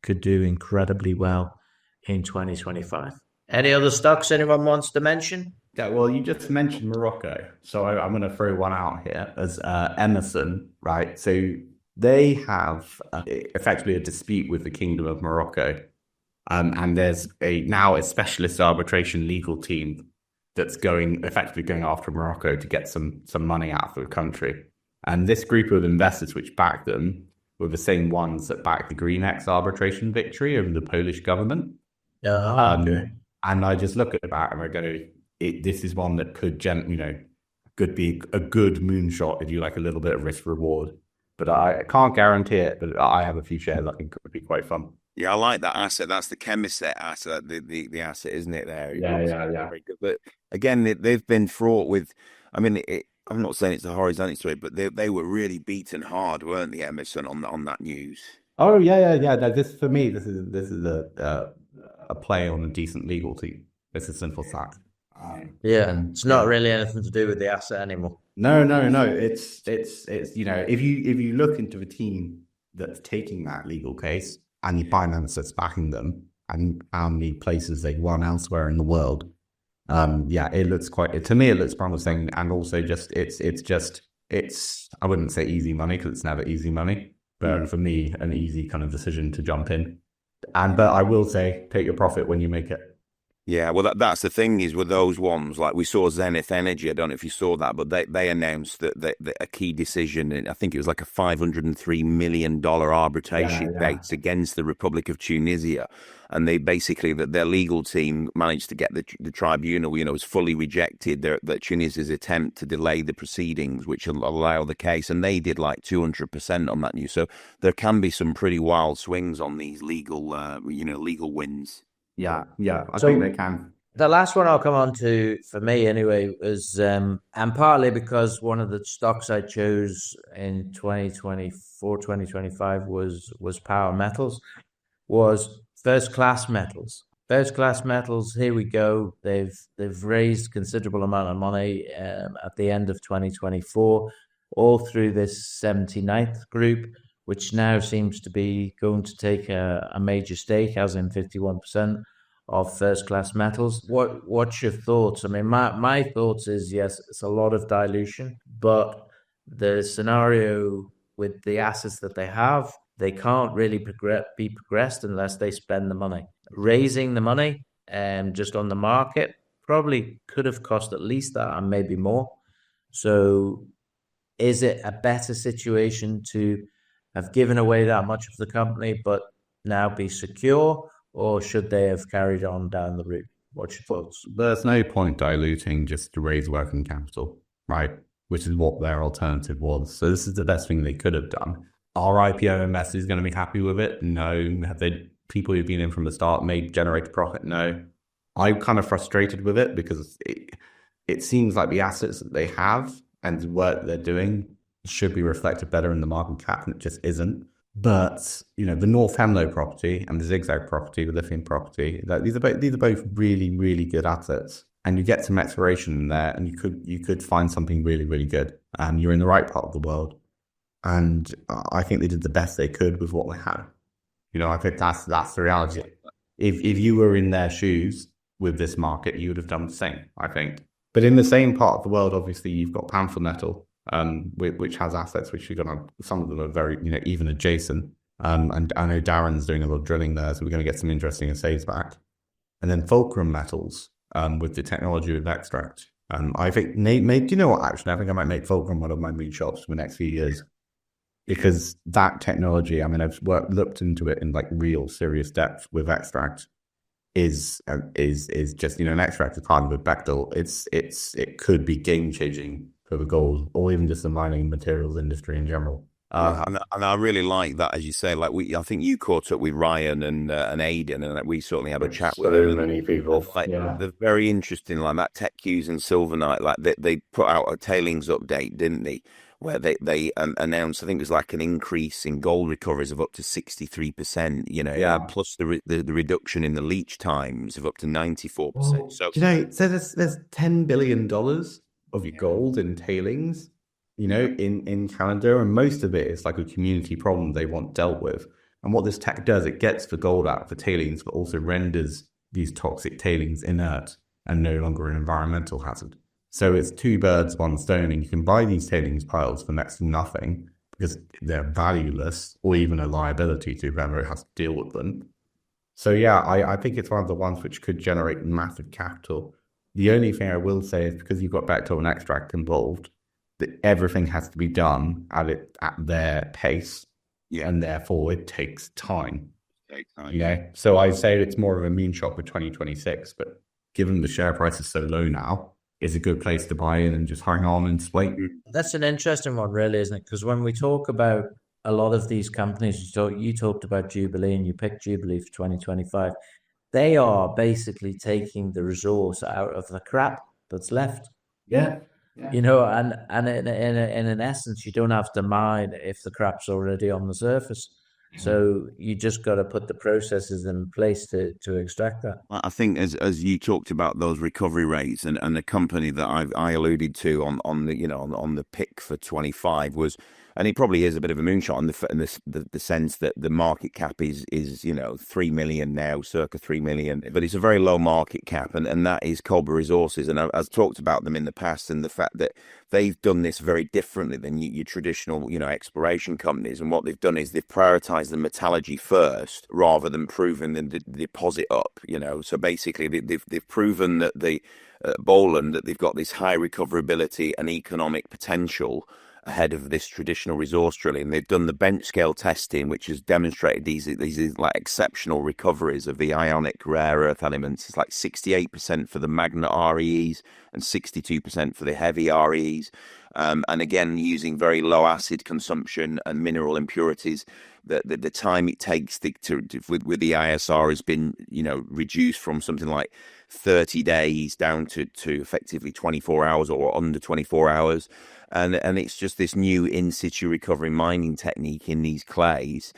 could do incredibly well in 2025. Any other stocks anyone wants to mention? Yeah, well, you just mentioned Morocco, so I'm going to throw one out here as Emmerson, right? So they have effectively a dispute with the Kingdom of Morocco, and there's now a specialist arbitration legal team that's effectively going after Morocco to get some money out of the country. And this group of investors which back them were the same ones that backed the Greenex arbitration victory over the Polish government. Okay. And I just look at that and I go, this is one that could could be a good moonshot if you like a little bit of risk reward. But I can't guarantee it, but I have a few shares I think could be quite fun. Yeah, I like that asset. That's the Chemiset asset, the asset, isn't it? There, Yeah. Very good. But again, they've been fraught with. I mean, I'm not saying it's a horizontal story, but they were really beaten hard, weren't they, Emmerson, on that news? Oh yeah. No, this for me, this is a play on a decent legal team. It's as simple as that. It's not really anything to do with the asset anymore. No. It's if you look into the team that's taking that legal case and the finance that's backing them and how many places they've won elsewhere in the world, it looks to me it looks promising, and also it's I wouldn't say easy money because it's never easy money, but for me an easy kind of decision to jump in. But I will say take your profit when you make it. Yeah, well, that's the thing is with those ones, like we saw Zenith Energy, I don't know if you saw that, but they announced that a key decision, and I think it was like a $503 million arbitration case against the Republic of Tunisia. And they basically, that their legal team managed to get the tribunal, was fully rejected that Tunisia's attempt to delay the proceedings, which will allow the case. And they did like 200% on that news. So there can be some pretty wild swings on these legal wins. Yeah, I think they can. The last one I'll come on to, for me anyway, was, and partly because one of the stocks I chose in 2024, 2025 was Power Metals, was First Class Metals. First Class Metals, here we go. They've raised considerable amount of money at the end of 2024, all through this 79th group, which now seems to be going to take a major stake, as in 51% of First Class Metals. What's your thoughts? I mean, my thoughts is, yes, it's a lot of dilution, but the scenario with the assets that they have, they can't really be progressed unless they spend the money. Raising the money just on the market probably could have cost at least that and maybe more. So is it a better situation to have given away that much of the company but now be secure, or should they have carried on down the route? What's your thoughts? There's no point diluting just to raise working capital, right? Which is what their alternative was. So this is the best thing they could have done. Are IPO investors going to be happy with it? No. Have they, people who've been in from the start, generate a profit? No. I'm kind of frustrated with it because it seems like the assets that they have and the work they're doing should be reflected better in the market cap, and it just isn't. But the North Hemlo property and the Zigzag property, the lithium property, these are both really, really good assets, and you get some exploration in there, and you could find something really, really good. And you're in the right part of the world, and I think they did the best they could with what they had. I think that's the reality. If you were in their shoes with this market, you would have done the same, I think. But in the same part of the world, obviously, you've got Panther Metal, which has assets which are going to, some of them are very, even adjacent. And I know Darren's doing a lot of drilling there, so we're going to get some interesting assays back. And then Fulcrum Metals, with the technology with extract. I think, do you know what, actually, I think I might make Fulcrum one of my moon shots for the next few years. Because that technology, I mean, I've looked into it in like real serious depth with extract, is just, an extract is part of a Bechtel. It could be game changing for the gold, or even just the mining materials industry in general. And I really like that, as you say. Like I think you caught up with Ryan and Aidan, and we certainly had a chat with them. Many people. They're very interesting. Like that TechQs and Silvernight, like they put out a tailings update, didn't they? where they announced, I think it was like an increase in gold recoveries of up to 63%, Yeah. plus the reduction in the leach times of up to 94%. Well, So, so there's $10 billion of your gold in tailings, in Canada, and most of it is like a community problem they want dealt with. And what this tech does, it gets the gold out of the tailings, but also renders these toxic tailings inert and no longer an environmental hazard. So it's two birds, one stone, and you can buy these tailings piles for next to nothing because they're valueless or even a liability to whoever has to deal with them. So yeah, I think it's one of the ones which could generate massive capital. The only thing I will say is because you've got Bechtel and Extract involved, that everything has to be done at their pace, and therefore it takes time. So I'd say it's more of a moonshot for 2026, but given the share price is so low now, it's a good place to buy in and just hang on and wait. That's an interesting one, really, isn't it? Because when we talk about a lot of these companies, you talked about Jubilee and you picked Jubilee for 2025. They are basically taking the resource out of the crap that's left. Yeah. And in an essence, you don't have to mine if the crap's already on the surface. So you just got to put the processes in place to extract that. I think as you talked about those recovery rates and the company that I alluded to on the pick for 25 was, and it probably is a bit of a moonshot in the sense that the market cap is 3 million now, circa 3 million, but it's a very low market cap, and that is COBR Resources, and I've talked about them in the past, and the fact that they've done this very differently than your traditional exploration companies, and what they've done is they've prioritized the metallurgy first rather than proving the deposit up. So basically they've proven that Boland that they've got this high recoverability and economic potential ahead of this traditional resource drilling. They've done the bench scale testing, which has demonstrated these like exceptional recoveries of the ionic rare earth elements. It's like 68% for the magnet REEs and 62% for the heavy REEs. And again, using very low acid consumption and mineral impurities, the time it takes with the ISR has been reduced from something like 30 days down to effectively 24 hours or under 24 hours. And it's just this new in situ recovery mining technique in these clays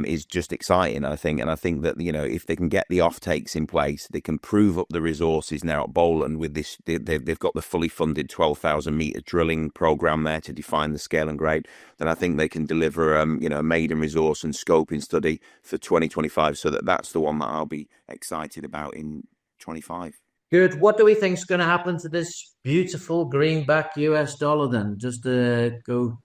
is just exciting, I think. And I think that, if they can get the offtakes in place, they can prove up the resources now at Boland with this. They've got the fully funded 12,000 meter drilling program there to define the scale and grade. Then I think they can deliver, a maiden resource and scoping study for 2025. So that's the one that I'll be excited about in 25. Good. What do we think is going to happen to this beautiful greenback US dollar then? Just to go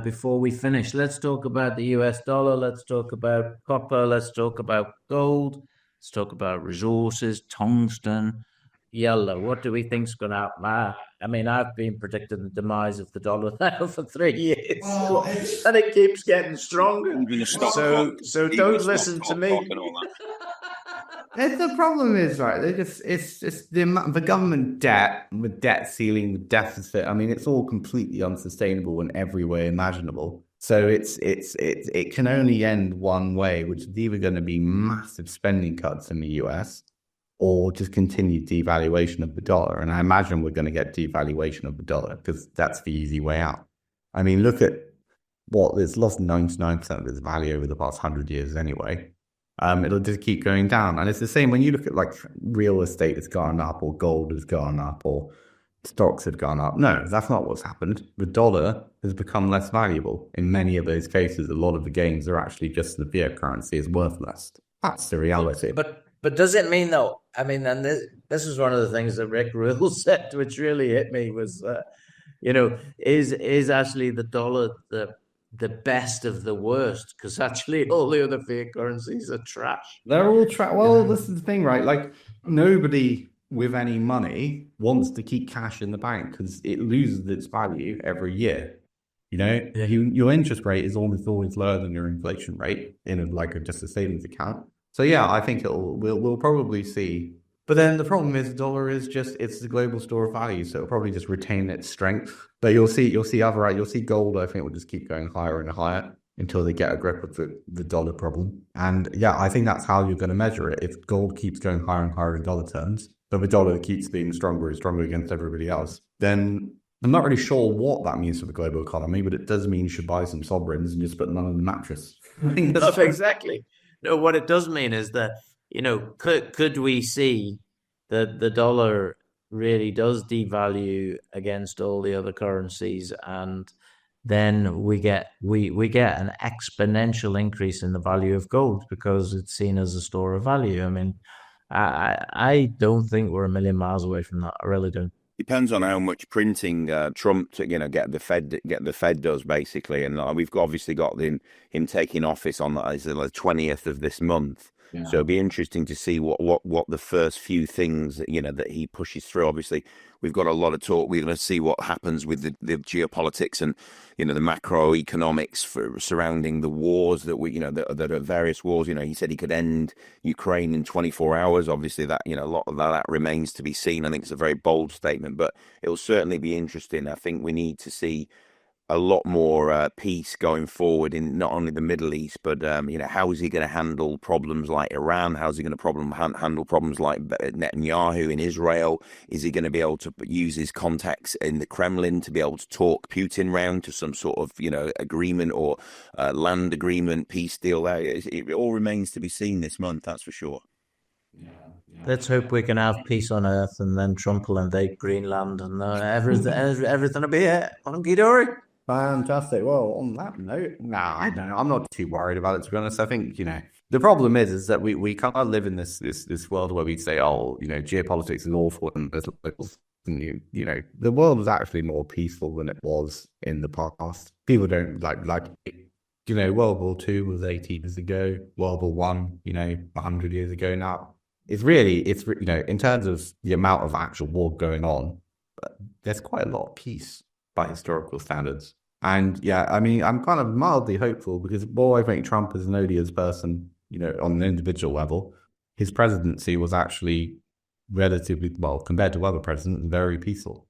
before we finish. Let's talk about the US dollar. Let's talk about copper. Let's talk about gold. Let's talk about resources, tungsten, yellow. What do we think is going to happen? I've been predicting the demise of the dollar now for 3 years, and it keeps getting stronger. So don't listen to me. The problem is, right, it's the government debt, with debt ceiling, with deficit. It's all completely unsustainable in every way imaginable. So it can only end one way, which is either going to be massive spending cuts in the US or just continued devaluation of the dollar. And I imagine we're going to get devaluation of the dollar because that's the easy way out. Look at it's lost 99% of its value over the past 100 years anyway. It'll just keep going down. And it's the same when you look at like real estate has gone up or gold has gone up or stocks have gone up. No, that's not what's happened. The dollar has become less valuable. In many of those cases, a lot of the gains are actually just the fiat currency is worth less. That's the reality. But does it mean though? And this is one of the things that Rick Rule said, which really hit me was, is actually the dollar the best of the worst, because actually all the other fiat currencies are trash. They're all trash. Well, this is the thing, right? Like nobody with any money wants to keep cash in the bank because it loses its value every year. Your interest rate is almost always lower than your inflation rate in just a savings account. So yeah, I think we'll probably see. But then the problem is the dollar is it's the global store of value, so it'll probably just retain its strength. But you'll see gold, I think, will just keep going higher and higher until they get a grip of the dollar problem. And yeah, I think that's how you're going to measure it. If gold keeps going higher and higher in dollar terms, but the dollar keeps being stronger and stronger against everybody else, then I'm not really sure what that means for the global economy, but it does mean you should buy some sovereigns and just put them on the mattress. I think that's Exactly. No, what it does mean is that, could we see that the dollar really does devalue against all the other currencies, and then we get an exponential increase in the value of gold because it's seen as a store of value. I mean, I don't think we're a million miles away from that. I really don't. Depends on how much printing Trump, get the Fed does basically, and we've obviously got him taking office on the 20th of this month. Yeah. So it'll be interesting to see what the first few things that he pushes through. Obviously, we've got a lot of talk. We're going to see what happens with the geopolitics and the macroeconomics surrounding the wars that are various wars. He said he could end Ukraine in 24 hours. Obviously, that a lot of that remains to be seen. I think it's a very bold statement, but it will certainly be interesting. I think we need to see a lot more peace going forward in not only the Middle East, but how is he going to handle problems like Iran? How's he going to handle problems like Netanyahu in Israel? Is he going to be able to use his contacts in the Kremlin to be able to talk Putin round to some sort of agreement or land agreement, peace deal? It all remains to be seen this month, that's for sure. Yeah. Let's hope we can have peace on Earth, and then Trump will invade Greenland, and everything will be it. Hunky-dory. Fantastic. Well, on that note, I don't know. I'm not too worried about it, to be honest. I think, the problem is that we kind of live in this world where we say, geopolitics is awful, and the world is actually more peaceful than it was in the past. People don't like World War II was 80 years ago, World War One, 100 years ago now. It's in terms of the amount of actual war going on, there's quite a lot of peace by historical standards. And I'm kind of mildly hopeful because I think Trump is an odious person, on an individual level. His presidency was actually relatively, compared to other presidents, very peaceful.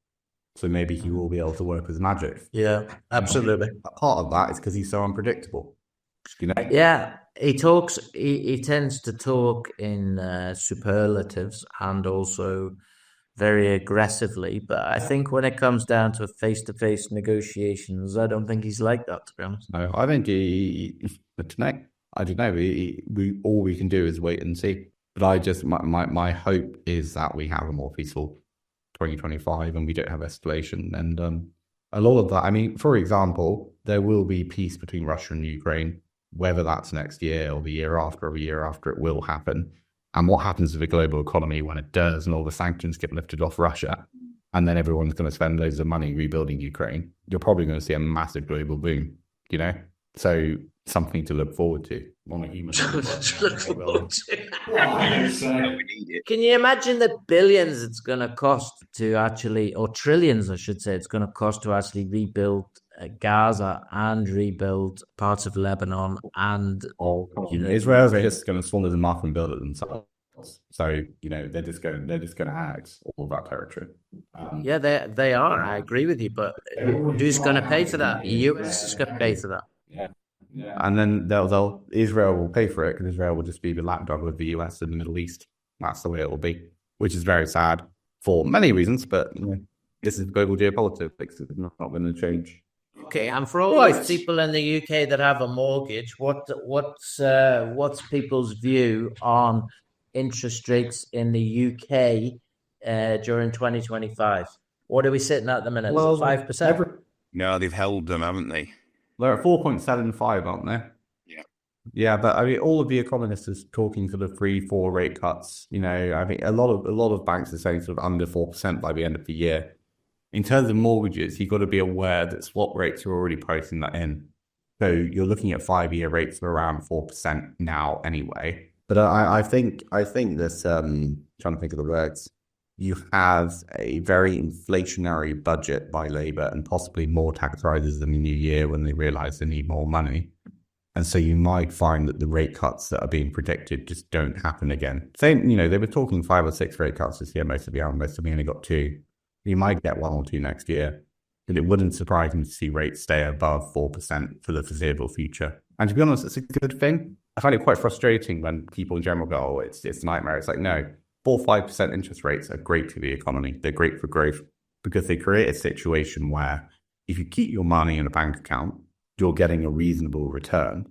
So maybe he will be able to work his magic. Yeah, absolutely. Part of that is because he's so unpredictable. Yeah, he tends to talk in superlatives and also very aggressively, but I think when it comes down to face-to-face negotiations, I don't think he's like that, to be honest. No, I think I don't know. All we can do is wait and see. But my hope is that we have a more peaceful 2025 and we don't have escalation. And a lot of that, for example, there will be peace between Russia and Ukraine, whether that's next year or the year after or the year after, it will happen. And what happens to the global economy when it does and all the sanctions get lifted off Russia, and then everyone's going to spend loads of money rebuilding Ukraine, you're probably going to see a massive global boom, So something to look forward to on a human level. Can you imagine the billions it's going to cost to actually, or trillions, I should say, it's going to cost to actually rebuild Gaza and rebuild parts of Lebanon and Israel is just going to swallow them up and build it themselves. So they're just going to annex all of that territory. They are. I agree with you, but who's going to pay for that? The US is going to pay for that. Yeah. And then Israel will pay for it because Israel will just be the lapdog of the US in the Middle East. That's the way it will be, which is very sad for many reasons. But this is global geopolitics. It's not going to change. Okay, and for all those people in the UK that have a mortgage, what's people's view on interest rates in the UK during 2025? What are we sitting at the minute? Well, 5%? No, they've held them, haven't they? They're at 4.75, aren't they? Yeah. Yeah, but all of the economists are talking sort of 3-4 rate cuts. I think a lot of banks are saying sort of under 4% by the end of the year. In terms of mortgages, you've got to be aware that swap rates are already pricing that in. So you're looking at 5-year rates of around 4% now anyway. But I think this, trying to think of the words, you have a very inflationary budget by Labour and possibly more tax rises in the new year when they realise they need more money. And so you might find that the rate cuts that are being predicted just don't happen again. They were talking 5 or 6 rate cuts this year, most of the only got 2. You might get 1 or 2 next year, but it wouldn't surprise me to see rates stay above 4% for the foreseeable future. And to be honest, it's a good thing. I find it quite frustrating when people in general go, oh, it's a nightmare. It's like, no, 4-5% interest rates are great for the economy. They're great for growth. because they create a situation where if you keep your money in a bank account, you're getting a reasonable return,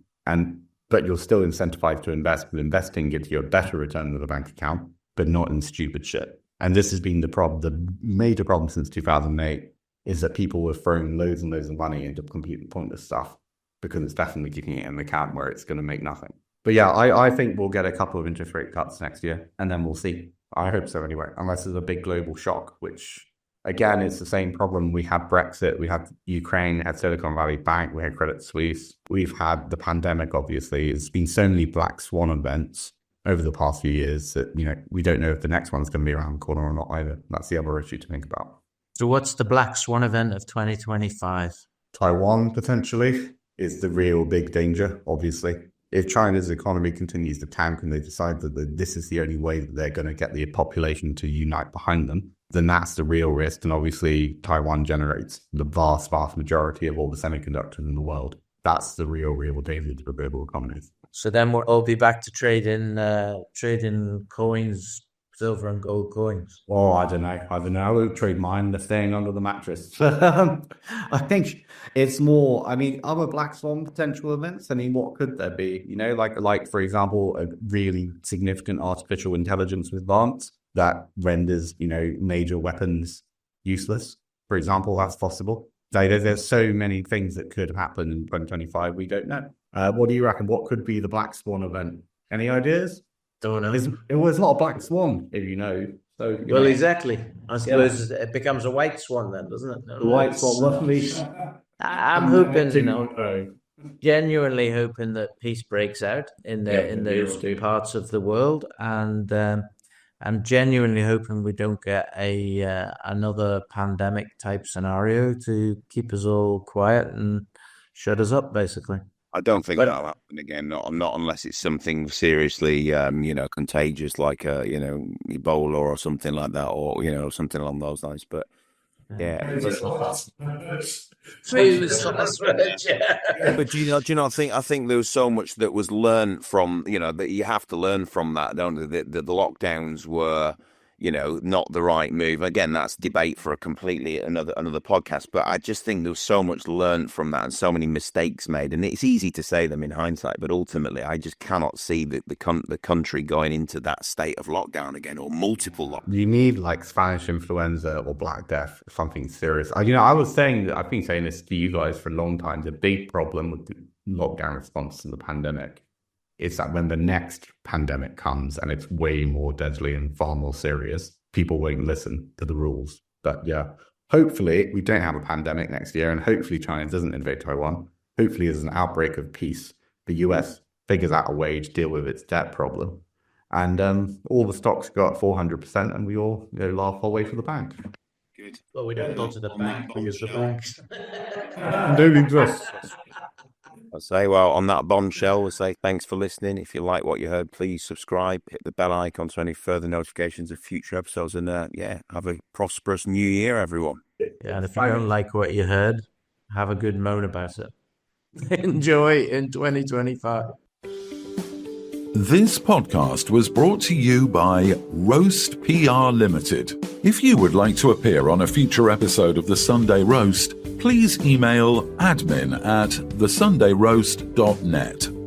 but you're still incentivized to invest, because investing gives you a better return than the bank account, but not in stupid shit. And this has been the major problem since 2008, is that people were throwing loads and loads of money into completely pointless stuff, because it's definitely keeping it in an account where it's going to make nothing. But yeah, I think we'll get a couple of interest rate cuts next year, and then we'll see. I hope so anyway, unless there's a big global shock, which again is the same problem. We had Brexit, we had Ukraine, had Silicon Valley Bank, we had Credit Suisse, we've had the pandemic, obviously. It's been so many black swan events over the past few years that, we don't know if the next one's going to be around the corner or not either. That's the other issue to think about. So what's the black swan event of 2025? Taiwan, potentially, is the real big danger, obviously. If China's economy continues to tank and they decide that this is the only way that they're going to get the population to unite behind them, then that's the real risk. And obviously, Taiwan generates the vast, vast majority of all the semiconductors in the world. That's the real danger to the global economies. So then we'll all be back to trading coins, silver and gold coins. Oh, I don't know. I would trade mine. They're staying under the mattress. I think it's more, other black swan potential events. What could there be? Like for example, a really significant artificial intelligence advance that renders, major weapons useless. For example, that's possible. There's so many things that could happen in 2025. We don't know. What do you reckon? What could be the black swan event? Any ideas? Don't know. It was not a black swan, if you know. So exactly. I suppose it becomes a white swan then, doesn't it? The white swan, roughly. I'm hoping, genuinely hoping that peace breaks out in those parts of the world, and I'm genuinely hoping we don't get another pandemic type scenario to keep us all quiet and shut us up, basically. I don't think that'll happen again. Not unless it's something seriously, contagious, like Ebola or something like that, or something along those lines. But yeah. But do you not think? I think there was so much that was learned from, that you have to learn from that, don't you? That the lockdowns were, not the right move. Again, that's debate for a completely another podcast. But I just think there was so much learned from that and so many mistakes made. And it's easy to say them in hindsight, but ultimately, I just cannot see the country going into that state of lockdown again, or multiple lockdowns. You need like Spanish influenza or Black Death, something serious. I've been saying this to you guys for a long time. The big problem with the lockdown response to the pandemic is that when the next pandemic comes and it's way more deadly and far more serious, people won't listen to the rules. But yeah, hopefully we don't have a pandemic next year, and hopefully China doesn't invade Taiwan. Hopefully there's an outbreak of peace. The US figures out a way to deal with its debt problem. And all the stocks go up 400%, and we all laugh our way to the bank. Good. Well, we don't go to the bank, we use the banks. No interest. I'll say, on that bombshell, we'll say thanks for listening. If you like what you heard, please subscribe, hit the bell icon for any further notifications of future episodes, and have a prosperous new year, everyone. Yeah, and if you don't like what you heard, have a good moan about it. Enjoy in 2025. This podcast was brought to you by Roast PR Limited. If you would like to appear on a future episode of The Sunday Roast, please email admin@thesundayroast.net.